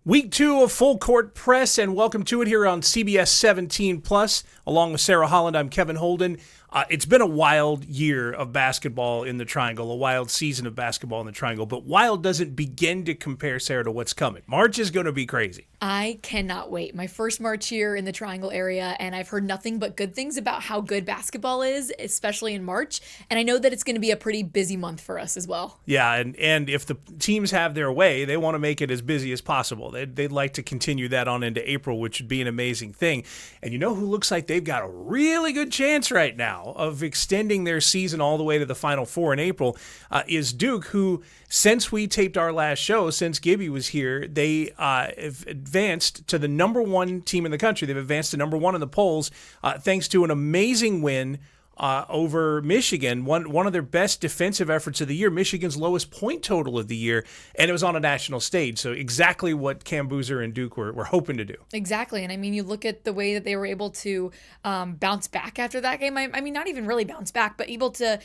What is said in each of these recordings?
Week 2 of Full Court Press, and welcome to it here on CBS 17 Plus. Along with Sarah Holland, I'm Kevin Holden. It's been a wild year of basketball in the Triangle, a wild season of basketball in the Triangle, but wild doesn't begin to compare, Sarah, to what's coming. March is going to be crazy. I cannot wait. My first March here in the Triangle area, and I've heard nothing but good things about how good basketball is, especially in March, and I know that it's going to be a pretty busy month for us as well. Yeah, and if the teams have their way, they want to make it as busy as possible. They'd like to continue that on into April, which would be an amazing thing. And you know who looks like they've got a really good chance right now of extending their season all the way to the Final Four in April is Duke, who, since we taped our last show, since Gibby was here, they have advanced to the number one team in the country. They've advanced to number one in the polls thanks to an amazing win over Michigan, one of their best defensive efforts of the year, Michigan's lowest point total of the year, and it was on a national stage. So exactly what Cam Boozer and Duke were hoping to do. Exactly. And I mean, you look at the way that they were able to bounce back after that game. I mean, not even really bounce back, but able to,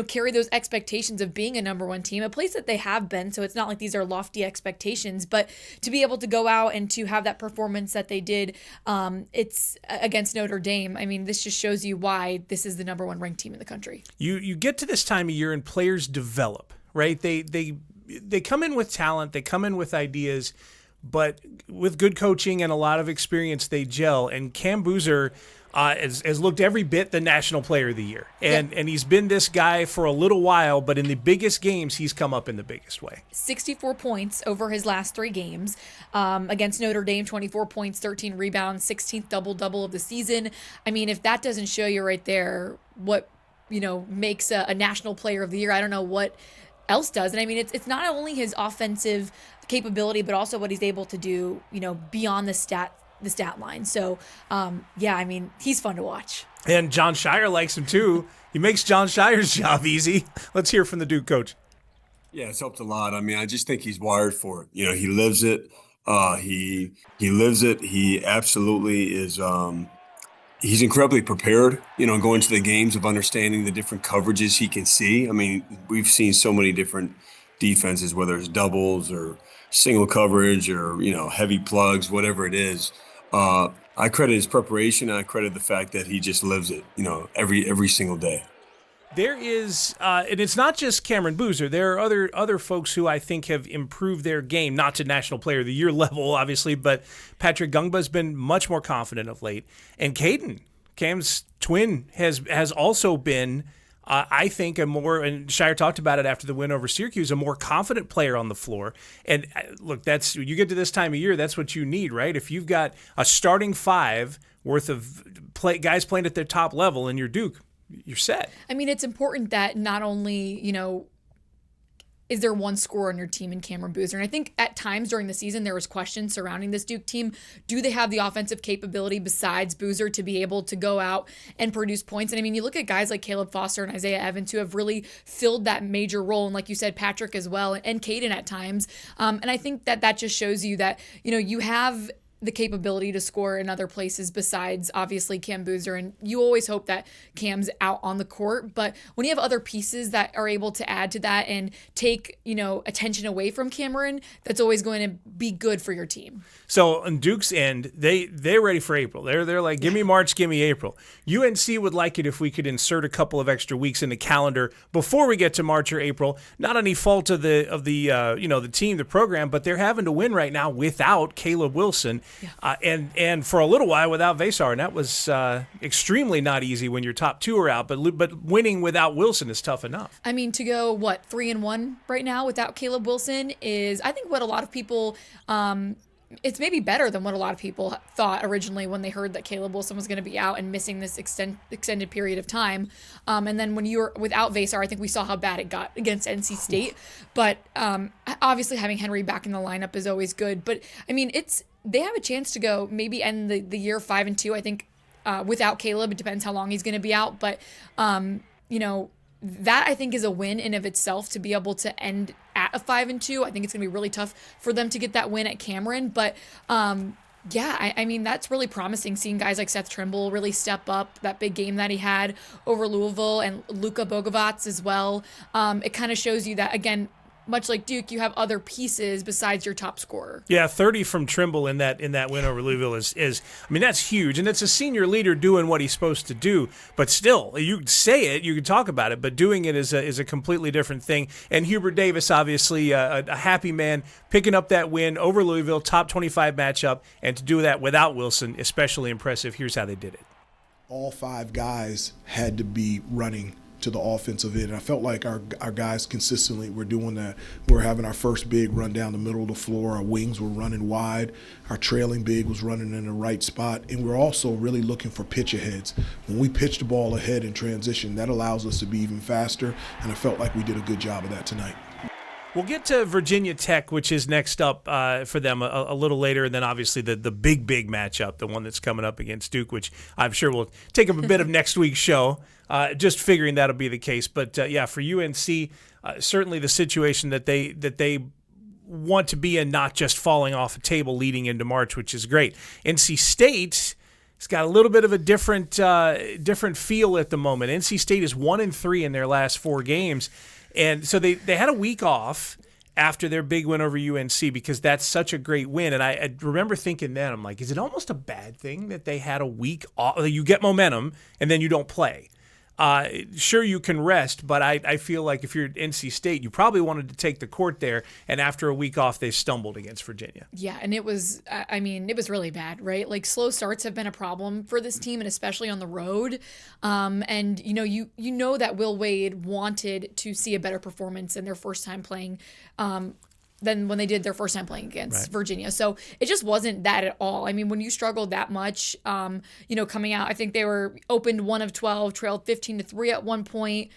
carry those expectations of being a number one team, a place that they have been. So it's not like these are lofty expectations, but to be able to go out and to have that performance that they did, it's against Notre Dame. I mean, this just shows you why this is the number one ranked team in the country. You get to this time of year and players develop, right? They come in with talent, they come in with ideas, but with good coaching and a lot of experience, they gel. And Cam Boozer has looked every bit the National Player of the Year. And he's been this guy for a little while, but in the biggest games, he's come up in the biggest way. 64 points over his last 3 games. Against Notre Dame, 24 points, 13 rebounds, 16th double-double of the season. I mean, if that doesn't show you right there what, makes a National Player of the Year, I don't know what else does. And I mean, it's not only his offensive capability, but also what he's able to do, beyond the stat line. So, I mean, he's fun to watch. And John Shire likes him too. He makes John Shire's job easy. Let's hear from the Duke coach. Yeah, it's helped a lot. I mean, I just think he's wired for it. He lives it. He lives it. He absolutely is. He's incredibly prepared, going to the games of understanding the different coverages he can see. I mean, we've seen so many different defenses, whether it's doubles or single coverage or, heavy plugs, whatever it is. I credit his preparation, and I credit the fact that he just lives it, every single day. There is, and it's not just Cameron Boozer. There are other folks who I think have improved their game, not to National Player of the Year level, obviously, but Patrick Gungba's been much more confident of late. And Caden, Cam's twin, has also been, I think, and Shire talked about it after the win over Syracuse, a more confident player on the floor. And look, you get to this time of year, that's what you need, right? If you've got a starting 5 worth of guys playing at their top level in your Duke, you're set. I mean, it's important that not only, is there one scorer on your team in Cameron Boozer? And I think at times during the season, there was questions surrounding this Duke team. Do they have the offensive capability besides Boozer to be able to go out and produce points? And I mean, you look at guys like Caleb Foster and Isaiah Evans who have really filled that major role. And like you said, Patrick as well, and Caden at times. And I think that just shows you that, you have the capability to score in other places besides obviously Cam Boozer, and you always hope that Cam's out on the court, but when you have other pieces that are able to add to that and take attention away from Cameron, that's always going to be good for your team. So on Duke's end, they're ready for April. They're like, give me March, give me April. UNC would like it if we could insert a couple of extra weeks in the calendar before we get to March or April. Not any fault of the team, the program, but they're having to win right now without Caleb Wilson. Yeah. And for a little while without Vesar, and that was extremely not easy when your top 2 are out. But winning without Wilson is tough enough. I mean, to go 3-1 right now without Caleb Wilson is, I think, what a lot of people. It's maybe better than what a lot of people thought originally when they heard that Caleb Wilson was going to be out and missing this extended period of time. And then when you were without Vesar, I think we saw how bad it got against NC State. But obviously having Henry back in the lineup is always good. But I mean, they have a chance to go maybe end the year 5-2. I think without Caleb, it depends how long he's going to be out. But that I think is a win in of itself to be able to end at a 5-2. I think it's going to be really tough for them to get that win at Cameron, but Yeah, I mean, that's really promising, seeing guys like Seth Trimble really step up that big game that he had over Louisville, and Luka Bogovac as well. It kind of shows you that, again, much like Duke, you have other pieces besides your top scorer. Yeah, 30 from Trimble in that win over Louisville is I mean, that's huge, and it's a senior leader doing what he's supposed to do. But still, you say it, you can talk about it, but doing it is a completely different thing. And Hubert Davis, obviously a happy man, picking up that win over Louisville, top 25 matchup, and to do that without Wilson, especially impressive. Here's how they did it. All 5 guys had to be running to the offensive end. And I felt like our guys consistently were doing that. We're having our first big run down the middle of the floor. Our wings were running wide. Our trailing big was running in the right spot. And we're also really looking for pitch aheads. When we pitch the ball ahead in transition, that allows us to be even faster. And I felt like we did a good job of that tonight. We'll get to Virginia Tech, which is next up for them a little later, and then obviously the big matchup, the one that's coming up against Duke, which I'm sure will take up a bit of next week's show, just figuring that'll be the case. But, yeah, for UNC, certainly the situation that they want to be in, not just falling off a table leading into March, which is great. NC State has got a little bit of a different feel at the moment. NC State is 1-3 in their last 4 games. And so they had a week off after their big win over UNC because that's such a great win. And I remember thinking then, I'm like, is it almost a bad thing that they had a week off? You get momentum and then you don't play. Sure, you can rest, but I feel like if you're at NC State, you probably wanted to take the court there, and after a week off, they stumbled against Virginia. Yeah, and it was really bad, right? Like, slow starts have been a problem for this team, and especially on the road. And, you know that Will Wade wanted to see a better performance in their first time playing than when they did their first time playing against Virginia. So it just wasn't that at all. I mean, when you struggled that much, coming out, I think they were opened 1 of 12, trailed 15-3 at one point,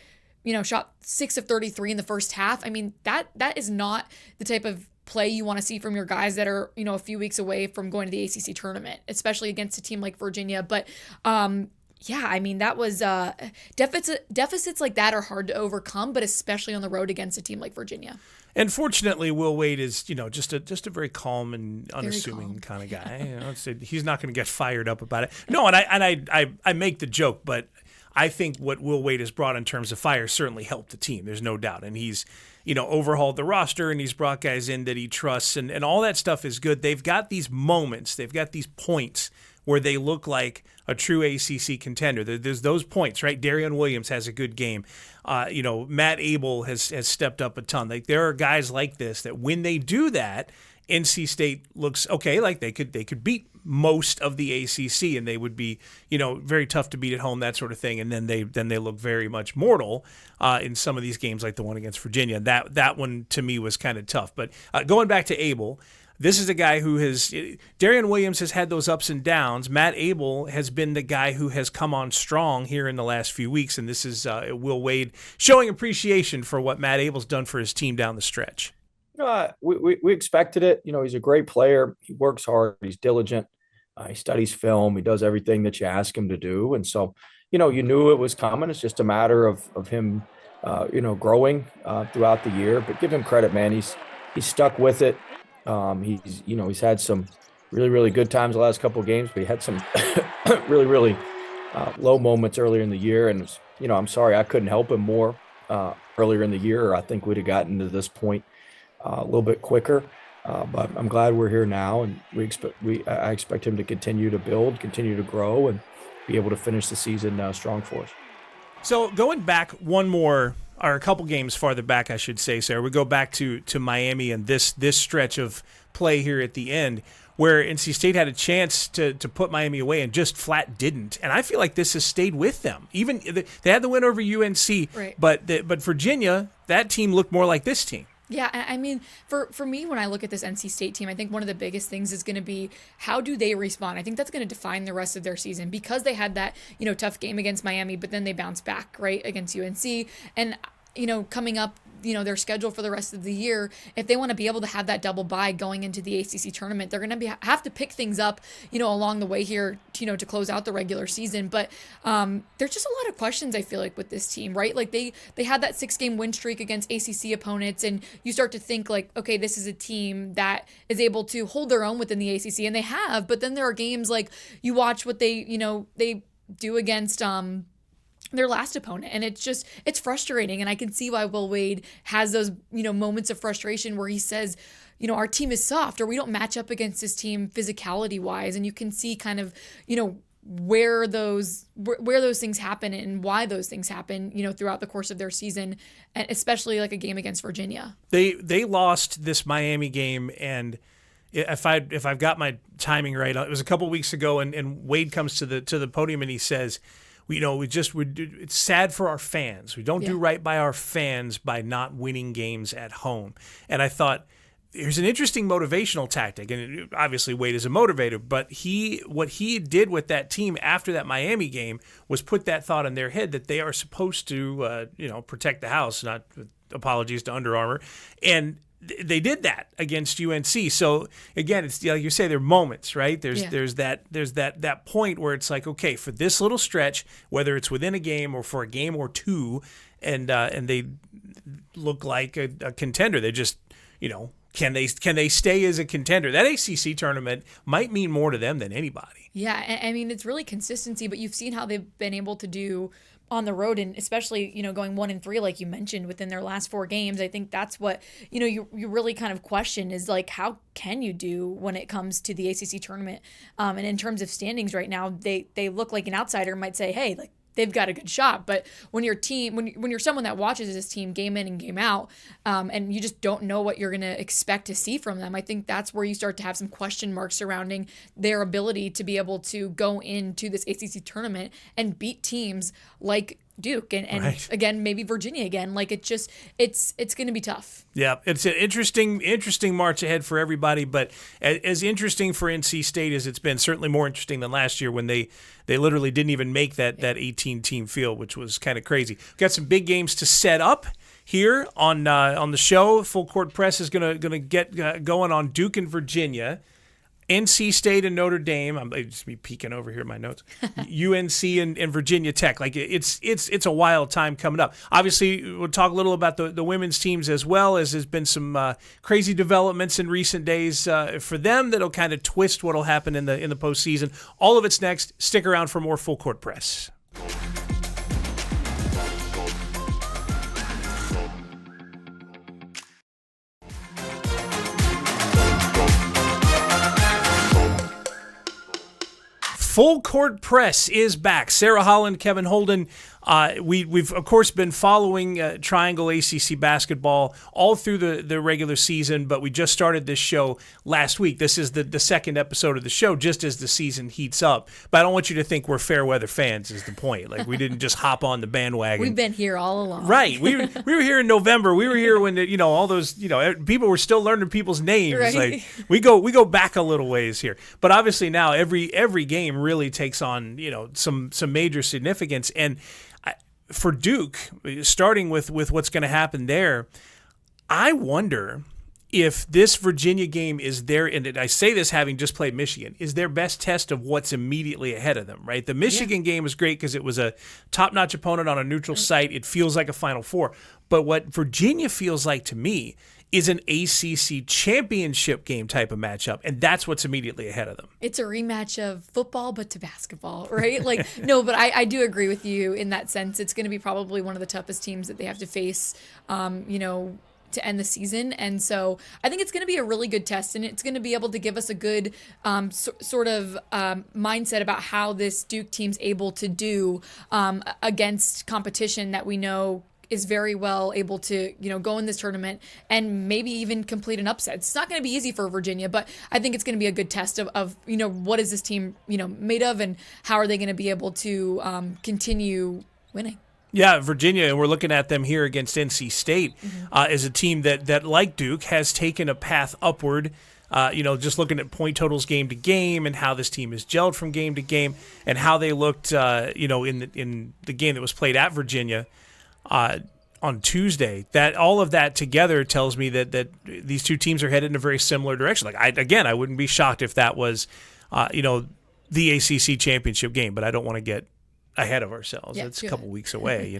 shot 6 of 33 in the first half. I mean, that is not the type of play you want to see from your guys that are, a few weeks away from going to the ACC tournament, especially against a team like Virginia. But, yeah, I mean, that was deficits like that are hard to overcome, but especially on the road against a team like Virginia. And fortunately, Will Wade is, just a very calm and unassuming kind of guy. He's not going to get fired up about it. No, and I make the joke, but I think what Will Wade has brought in terms of fire certainly helped the team. There's no doubt. And he's, overhauled the roster and he's brought guys in that he trusts and all that stuff is good. They've got these moments. They've got these points where they look like a true ACC contender. There's those points, right? Darian Williams has a good game. Matt Abel has stepped up a ton. Like, there are guys like this that when they do that, NC State looks okay. Like they could beat most of the ACC, and they would be, very tough to beat at home, that sort of thing. And then they look very much mortal in some of these games, like the one against Virginia. That one to me was kind of tough. But going back to Abel. This is a guy who Darian Williams has had those ups and downs. Matt Abel has been the guy who has come on strong here in the last few weeks, and this is Will Wade showing appreciation for what Matt Abel's done for his team down the stretch. We expected it. He's a great player. He works hard. He's diligent. He studies film. He does everything that you ask him to do. And so, you knew it was coming. It's just a matter of him, growing throughout the year. But give him credit, man. He's stuck with it. He's had some really, really good times the last couple of games, but he had some really, really low moments earlier in the year. And, I'm sorry I couldn't help him more earlier in the year. I think we'd have gotten to this point a little bit quicker. But I'm glad we're here now, and I expect him to continue to build, continue to grow, and be able to finish the season strong for us. So going back or a couple games farther back, I should say, Sarah, we go back to Miami and this stretch of play here at the end where NC State had a chance to put Miami away and just flat didn't. And I feel like this has stayed with them. Even they had the win over UNC, right. but Virginia, that team looked more like this team. Yeah, I mean, for me, when I look at this NC State team, I think one of the biggest things is going to be how do they respond? I think that's going to define the rest of their season because they had that, tough game against Miami, but then they bounced back, right, against UNC. And, coming up their schedule for the rest of the year, if they want to be able to have that double bye going into the ACC tournament, they're going to have to pick things up, along the way here, to close out the regular season. But there's just a lot of questions, I feel like, with this team, right? Like they had that 6-game win streak against ACC opponents, and you start to think like, okay, this is a team that is able to hold their own within the ACC, and they have. But then there are games like you watch what they do against their last opponent, and it's frustrating. And I can see why Will Wade has those moments of frustration where he says, our team is soft, or we don't match up against this team physicality wise. And you can see kind of where those things happen and why those things happen throughout the course of their season, and especially like a game against Virginia. They lost this Miami game, and if I've got my timing right, it was a couple weeks ago, and Wade comes to the podium and he says, it's sad for our fans. We don't do right by our fans by not winning games at home. And I thought, here's an interesting motivational tactic. And obviously Wade is a motivator, but what he did with that team after that Miami game was put that thought in their head that they are supposed to, protect the house. Not apologies to Under Armour, and they did that against UNC. So again, it's like you say, there are moments, right? There's that point where it's like, okay, for this little stretch, whether it's within a game or for a game or two, and they look like a contender. They just, can they stay as a contender? That ACC tournament might mean more to them than anybody. Yeah, I mean, it's really consistency, but you've seen how they've been able to do on the road, and especially, going 1-3, like you mentioned, within their last 4 games. I think that's what, you really kind of question is like, how can you do when it comes to the ACC tournament? And in terms of standings right now, they look like an outsider might say, hey, like, they've got a good shot. But when your team, when you're someone that watches this team game in and game out, and you just don't know what you're going to expect to see from them, I think that's where you start to have some question marks surrounding their ability to be able to go into this ACC tournament and beat teams like Duke and right. Again, maybe Virginia again. Like it's going to be tough. Yeah, it's an interesting march ahead for everybody, but as interesting for NC State as it's been, certainly more interesting than last year when they literally didn't even make that 18-team field, which was kind of crazy. We've got some big games to set up here on the show. Full Court Press is gonna get going on Duke and Virginia. NC State and Notre Dame. I'm just be peeking over here in my notes. UNC and Virginia Tech. Like it's a wild time coming up. Obviously, we'll talk a little about the women's teams as well, as there's been some crazy developments in recent days for them that'll kind of twist what'll happen in the postseason. All of it's next. Stick around for more Full Court Press. Full Court Press is back. Sarah Holland, Kevin Holden. We've of course been following Triangle ACC basketball all through the regular season, but we just started this show last week. This is the second episode of the show, just as the season heats up. But I don't want you to think we're fair weather fans. Is the point? Like we didn't just hop on the bandwagon. We've been here all along. Right. We were here in November. We were here when all those people were still learning people's names. Right. Like we go back a little ways here. But obviously now every game really takes on some major significance. And for Duke, starting with what's going to happen there, I wonder if this Virginia game is their, and I say this having just played Michigan, is their best test of what's immediately ahead of them, right? The Michigan game was great because it was a top-notch opponent on a neutral site. It feels like a Final Four. But what Virginia feels like to me is an ACC championship game type of matchup, and that's what's immediately ahead of them. It's a rematch of football, but to basketball, right? Like, no, but I do agree with you in that sense. It's going to be probably one of the toughest teams that they have to face, to end the season. And so I think it's going to be a really good test, and it's going to be able to give us a good sort of mindset about how this Duke team's able to do against competition that we know is very well able to, go in this tournament and maybe even complete an upset. It's not going to be easy for Virginia, but I think it's going to be a good test of what is this team, made of, and how are they going to be able to continue winning. Yeah, Virginia, and we're looking at them here against NC State as a team that, like Duke, has taken a path upward. Just looking at point totals game to game and how this team is gelled from game to game and how they looked, in the game that was played at Virginia. on Tuesday, that all of that together tells me that these two teams are headed in a very similar direction. Like I wouldn't be shocked if that was, the ACC championship game, but I don't want to get ahead of ourselves. Yeah, it's a couple weeks away,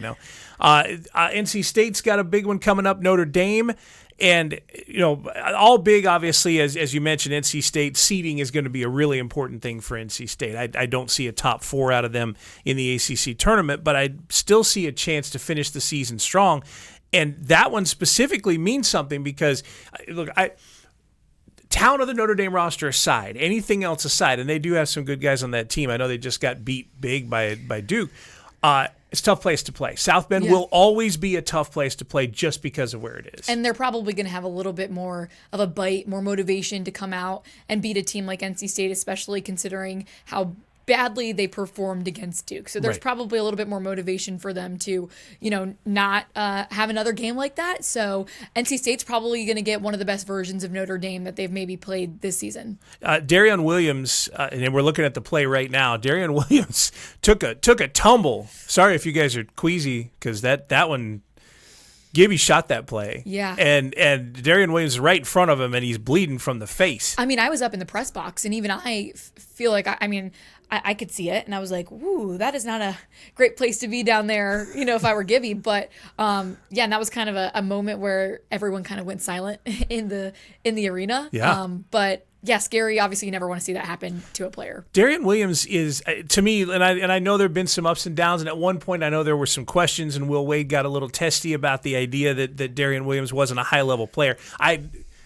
NC State's got a big one coming up, Notre Dame. And, all big, obviously, as you mentioned, NC State seeding is going to be a really important thing for NC State. I don't see a top 4 out of them in the ACC tournament, but I still see a chance to finish the season strong. And that one specifically means something because, look, talent of the Notre Dame roster aside, anything else aside, and they do have some good guys on that team. I know they just got beat big by Duke. It's a tough place to play. South Bend will always be a tough place to play just because of where it is. And they're probably going to have a little bit more of a bite, more motivation to come out and beat a team like NC State, especially considering how badly they performed against Duke. So there's probably a little bit more motivation for them to, not have another game like that. So NC State's probably going to get one of the best versions of Notre Dame that they've maybe played this season. Darian Williams, and we're looking at the play right now. Darian Williams took a tumble. Sorry if you guys are queasy because that one. Gibby shot that play. Yeah. And Darian Williams is right in front of him, and he's bleeding from the face. I mean, I was up in the press box, and even I feel like, I could see it, and I was like, ooh, that is not a great place to be down there, if I were Gibby. But, and that was kind of a moment where everyone kind of went silent in the arena. Yeah. But, yeah, scary. Obviously, you never want to see that happen to a player. Darian Williams is, to me, and I know there have been some ups and downs, and at one point I know there were some questions, and Will Wade got a little testy about the idea that Darian Williams wasn't a high-level player.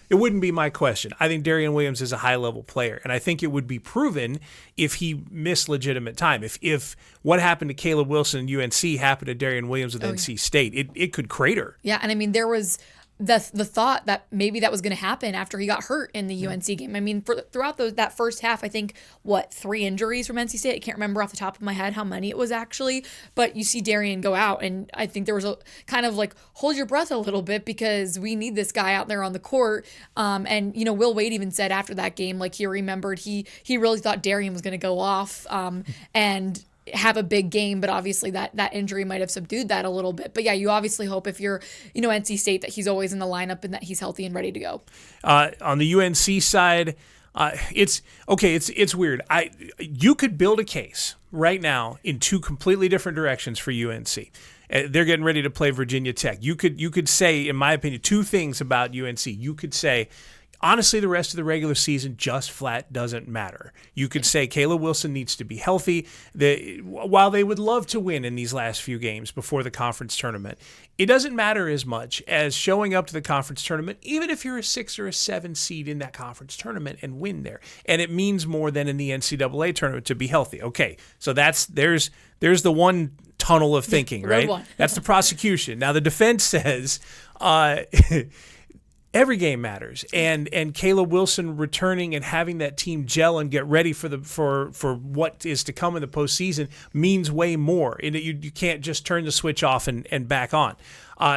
It wouldn't be my question. I think Darian Williams is a high-level player, and I think it would be proven if he missed legitimate time. If what happened to Caleb Wilson and UNC happened to Darian Williams with NC State, it could crater. Yeah, and there was the thought that maybe that was going to happen after he got hurt in the UNC game. Throughout that first half, I think, 3 injuries from NC State? I can't remember off the top of my head how many it was actually, but you see Darian go out, and I think there was a kind of hold your breath a little bit because we need this guy out there on the court. And Will Wade even said after that game, he remembered he really thought Darian was going to go off and have a big game, but obviously that injury might have subdued that a little bit. But yeah, you obviously hope if you're, NC State that he's always in the lineup and that he's healthy and ready to go. On the UNC side, it's weird. You could build a case right now in 2 completely different directions for UNC. They're getting ready to play Virginia Tech. You could say, in my opinion, 2 things about UNC. You could say, honestly, the rest of the regular season just flat doesn't matter. You could say Caleb Wilson needs to be healthy. While they would love to win in these last few games before the conference tournament, it doesn't matter as much as showing up to the conference tournament, even if you're a 6 or a 7 seed in that conference tournament and win there. And it means more than in the NCAA tournament to be healthy. Okay, so there's the one tunnel of thinking, right? That's the prosecution. Now the defense says every game matters, and Caleb Wilson returning and having that team gel and get ready for what is to come in the postseason means way more. And you can't just turn the switch off and back on.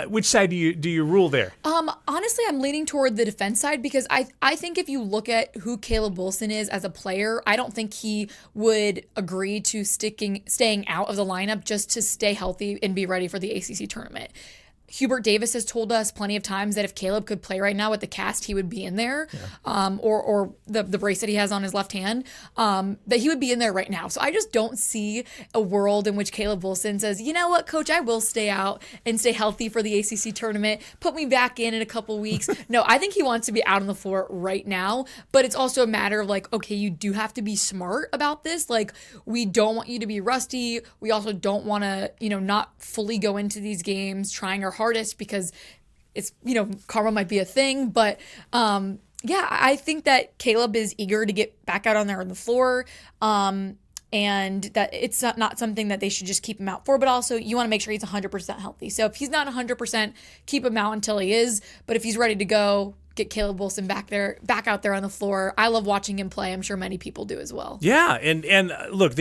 Which side do you rule there? Honestly, I'm leaning toward the defense side because I think if you look at who Caleb Wilson is as a player, I don't think he would agree to staying out of the lineup just to stay healthy and be ready for the ACC tournament. Hubert Davis has told us plenty of times that if Caleb could play right now with the cast, he would be in there, or the brace that he has on his left hand, that he would be in there right now. So I just don't see a world in which Caleb Wilson says, you know what, coach, I will stay out and stay healthy for the ACC tournament. Put me back in a couple weeks. No, I think he wants to be out on the floor right now, but it's also a matter of okay, you do have to be smart about this. We don't want you to be rusty. We also don't want to, not fully go into these games trying our hardest because it's, karma might be a thing, but I think that Caleb is eager to get back out on there on the floor, and that it's not something that they should just keep him out for, but also you want to make sure he's 100% healthy. So if he's not 100%, keep him out until he is, but if he's ready to go, get Caleb Wilson back out there on the floor. I love watching him play. I'm sure many people do as well. Yeah, and look,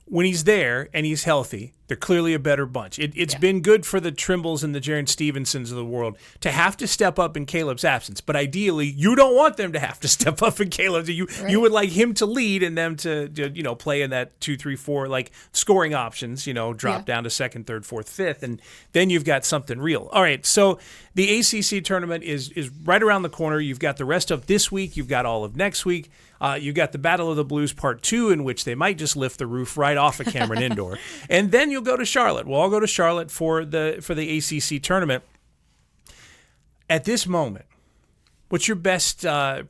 when he's there and he's healthy, They're clearly a better bunch. It's been good for the Trimbles and the Jaron Stevensons of the world to have to step up in Caleb's absence. But ideally, you don't want them to have to step up in Caleb's. You would like him to lead and them to play in that 2, 3, 4 like scoring options. Drop down to second, third, fourth, fifth, and then you've got something real. All right, so the ACC tournament is right around the corner. You've got the rest of this week. You've got all of next week. You've got the Battle of the Blues Part 2, in which they might just lift the roof right off of Cameron Indoor. And then you'll go to Charlotte. We'll all go to Charlotte for the ACC tournament. At this moment, what's your best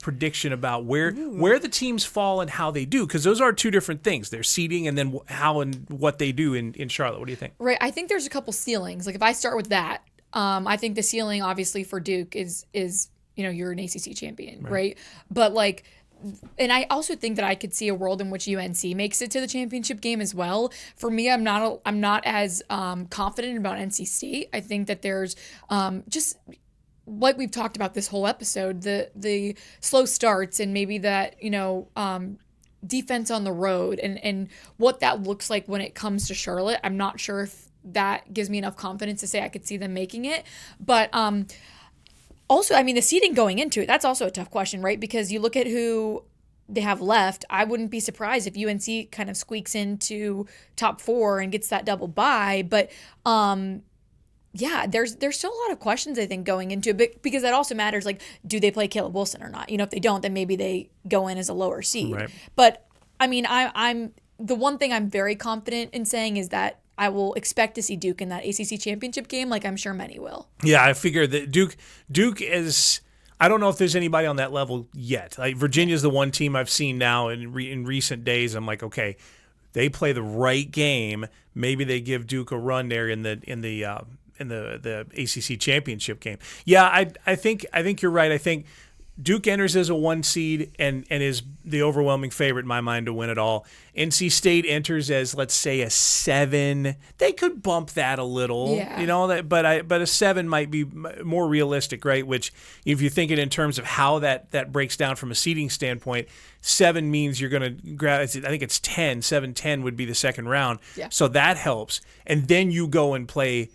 prediction about where the teams fall and how they do? Because those are two different things. Their seeding and then how and what they do in Charlotte. What do you think? Right. I think there's a couple ceilings. Like if I start with that, I think the ceiling obviously for Duke is you're an ACC champion, right? But like, and I also think that I could see a world in which UNC makes it to the championship game as well. For me, I'm not as confident about NC State. I think that there's just like we've talked about this whole episode, the slow starts and maybe that defense on the road and what that looks like when it comes to Charlotte. I'm not sure if that gives me enough confidence to say I could see them making it, but also, I mean, the seeding going into it, that's also a tough question, right? Because you look at who they have left. I wouldn't be surprised if UNC kind of squeaks into top 4 and gets that double bye. But there's still a lot of questions, I think, going into it, because that also matters. Like, do they play Caleb Wilson or not? If they don't, then maybe they go in as a lower seed. Right. But I mean, I'm the one thing I'm very confident in saying is that I will expect to see Duke in that ACC championship game, like I'm sure many will. Yeah, I figure that Duke is. I don't know if there's anybody on that level yet. Like Virginia's the one team I've seen now in recent days. I'm like, okay, they play the right game. Maybe they give Duke a run there in the ACC championship game. Yeah, I think you're right. I think Duke enters as a 1 seed and is the overwhelming favorite in my mind to win it all. NC State enters as, let's say, a 7. They could bump that a little, but a 7 might be more realistic, right? Which, if you think it in terms of how that breaks down from a seeding standpoint, 7 means you're going to grab. I think it's 10. 7-10 would be the second round. Yeah. So that helps, and then you go and play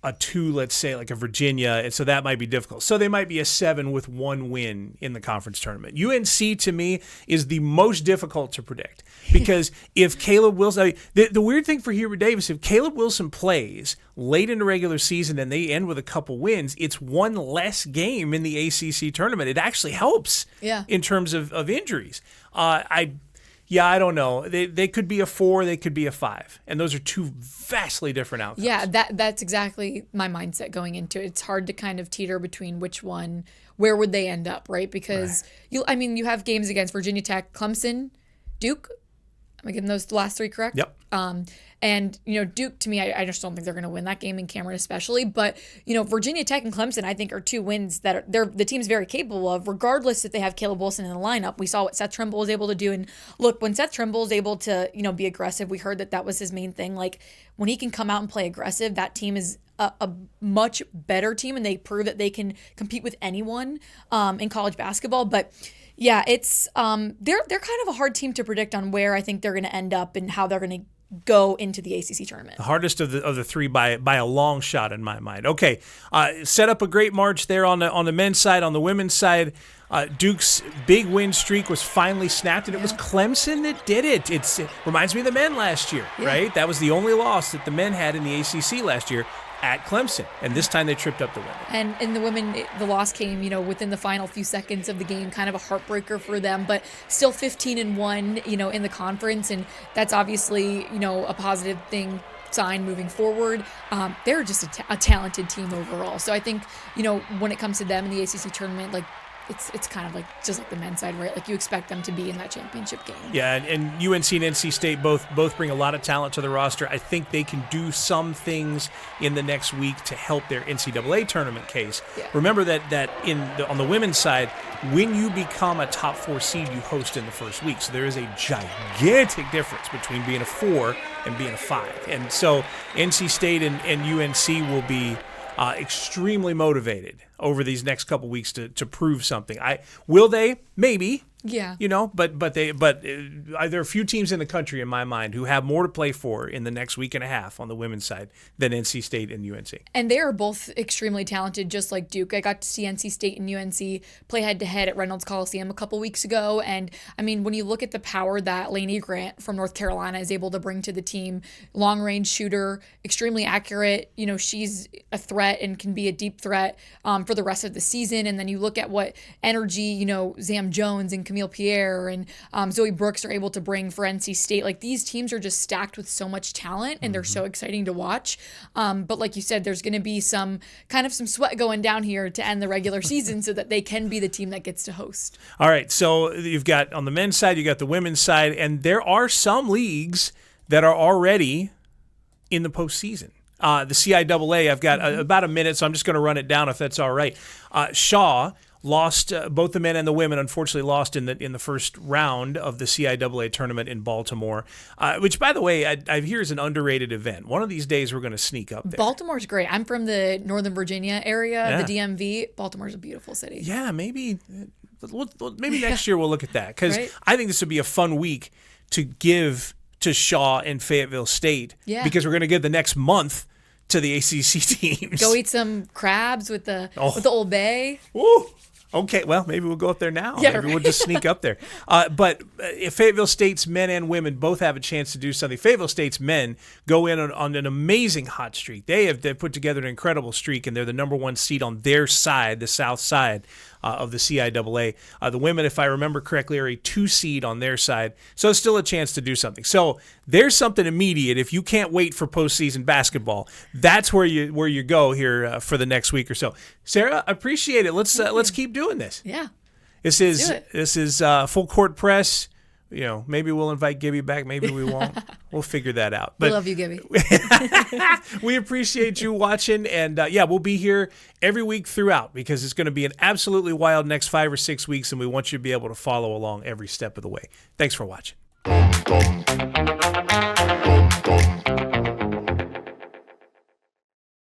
a 2, let's say, like a Virginia, and so that might be difficult. So they might be a 7 with 1 win in the conference tournament. UNC, to me, is the most difficult to predict because if Caleb Wilson, the weird thing for Hubert Davis, if Caleb Wilson plays late in the regular season and they end with a couple wins, it's 1 less game in the ACC tournament. It actually helps in terms of injuries. I don't know. They could be a 4, they could be a 5. And those are 2 vastly different outcomes. Yeah, that's exactly my mindset going into it. It's hard to kind of teeter between which one, where would they end up, right? Because you have games against Virginia Tech, Clemson, Duke. Am I getting those last 3 correct? Yep. And Duke, to me, I just don't think they're going to win that game in Cameron especially. But Virginia Tech and Clemson, I think, are 2 wins that the team's very capable of, regardless if they have Caleb Wilson in the lineup. We saw what Seth Trimble was able to do, and look, when Seth Trimble is able to be aggressive, we heard that was his main thing. Like when he can come out and play aggressive, that team is a much better team, and they prove that they can compete with anyone in college basketball. But yeah, it's they're kind of a hard team to predict on where I think they're going to end up and how they're going to go into the ACC tournament. The hardest of the 3 by a long shot in my mind. Okay, set up a great march there on the men's side. On the women's side, Duke's big win streak was finally snapped, and it was Clemson that did it. It reminds me of the men last year, right? That was the only loss that the men had in the ACC last year at Clemson, and this time they tripped up the women. And in the women, the loss came, within the final few seconds of the game, kind of a heartbreaker for them, but still 15-1, in the conference, and that's obviously, a positive sign moving forward. They're just a talented team overall. So I think, when it comes to them in the ACC tournament, like it's kind of like just like the men's side, right? Like you expect them to be in that championship game. Yeah, and UNC and NC State both bring a lot of talent to the roster. I think they can do some things in the next week to help their NCAA tournament case. Yeah. Remember that on the women's side, when you become a top 4 seed, you host in the first week. So there is a gigantic difference between being a 4 and being a 5. And so NC State and UNC will be extremely motivated over these next couple weeks to prove something. Will they? Maybe. Yeah. But there are a few teams in the country, in my mind, who have more to play for in the next week and a half on the women's side than NC State and UNC. And they are both extremely talented, just like Duke. I got to see NC State and UNC play head-to-head at Reynolds Coliseum a couple weeks ago. And, I mean, when you look at the power that Lainey Grant from North Carolina is able to bring to the team, long-range shooter, extremely accurate. She's a threat and can be a deep threat for the rest of the season. And then you look at what energy, Zam Jones and Camille Pierre and Zoe Brooks are able to bring for NC State. Like, these teams are just stacked with so much talent, and they're so exciting to watch. But like you said, there's going to be some sweat going down here to end the regular season so that they can be the team that gets to host. All right, so you've got on the men's side, you got the women's side, and there are some leagues that are already in the postseason. The CIAA, I've got about a minute, so I'm just going to run it down if that's all right. Shaw lost, both the men and the women, unfortunately lost in the first round of the CIAA tournament in Baltimore, which, by the way, I hear is an underrated event. One of these days we're going to sneak up there. Baltimore's great. I'm from the Northern Virginia area, the DMV. Baltimore's a beautiful city. Yeah, maybe next year we'll look at that, because Right. I think this would be a fun week to give to Shaw and Fayetteville State, because we're going to give the next month to the ACC teams. Go eat some crabs with the Old Bay. Woo! Okay, well, maybe we'll go up there now. Yeah, maybe we'll just sneak up there. But if Fayetteville State's men and women both have a chance to do something, Fayetteville State's men go in on an amazing hot streak. They've put together an incredible streak, and they're the number one seed on their side, the south side of the CIAA. The women, if I remember correctly, are a 2 seed on their side, so it's still a chance to do something. So there's something immediate. If you can't wait for postseason basketball, that's where you go here for the next week or so. Sarah, appreciate it. Let's keep doing this. Yeah. This is Full Court Press. Maybe we'll invite Gibby back. Maybe we won't. We'll figure that out. We love you, Gibby. We appreciate you watching. And we'll be here every week throughout, because it's going to be an absolutely wild next 5 or 6 weeks. And we want you to be able to follow along every step of the way. Thanks for watching.